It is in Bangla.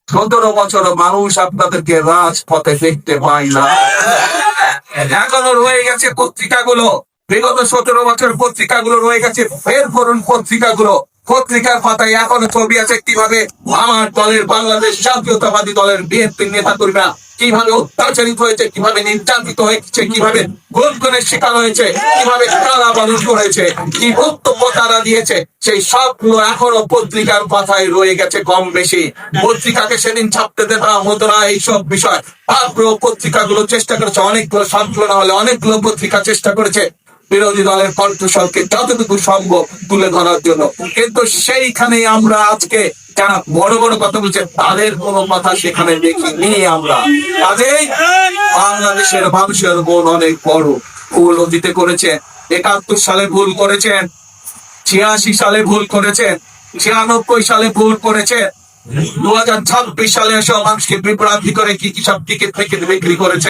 17 বছর মানুষ আপনাদেরকে রাজপথে দেখতে পায় না। এখনো রয়ে গেছে পত্রিকাগুলো, বিগত 17 বছর পত্রিকাগুলো রয়ে গেছে। ফের করুন পত্রিকাগুলো, পত্রিকার পাতায় এখনো ছবি আছে কিভাবে আমার দলের বাংলাদেশ জাতীয়তাবাদী দলের বিএনপি নেতা কর্মীরা কিভাবে অত্যাচারিত হয়েছে, কিভাবে নির্যাতিত হয়েছে, কিভাবে গুলগুলের শিকার হয়েছে, কিভাবে কারাবরণ করেছে, কি বক্তব্য তারা দিয়েছে, সেই সবগুলো এখনো পত্রিকার পাতায় রয়ে গেছে কম বেশি। পত্রিকাকে সেদিন ছাপতে দেওয়া হতো না এইসব বিষয়। তারপরেও পত্রিকাগুলো চেষ্টা করেছে, অনেকগুলো, সবগুলো না হলে অনেকগুলো পত্রিকা চেষ্টা করেছে বিরোধী দলের কণ্ঠস্বরকে যতটুকু সম্ভব তুলে ধরার জন্য। কিন্তু সেইখানে আমরা আজকে যারা বড় বড় কথা বলছে তাদের কোনো কথা সেখানে দেখিনি আমরা। কাজেই বাংলাদেশের মানুষের মন অনেক বড়। ভুল অতীতে করেছে, 71 সালে ভুল করেছেন, 86 সালে ভুল করেছেন, 96 সালে ভুল করেছে, 2026 সালে এসব মানুষকে বিভ্রান্তি করে কি কি সব টিকিট বিক্রি করেছে।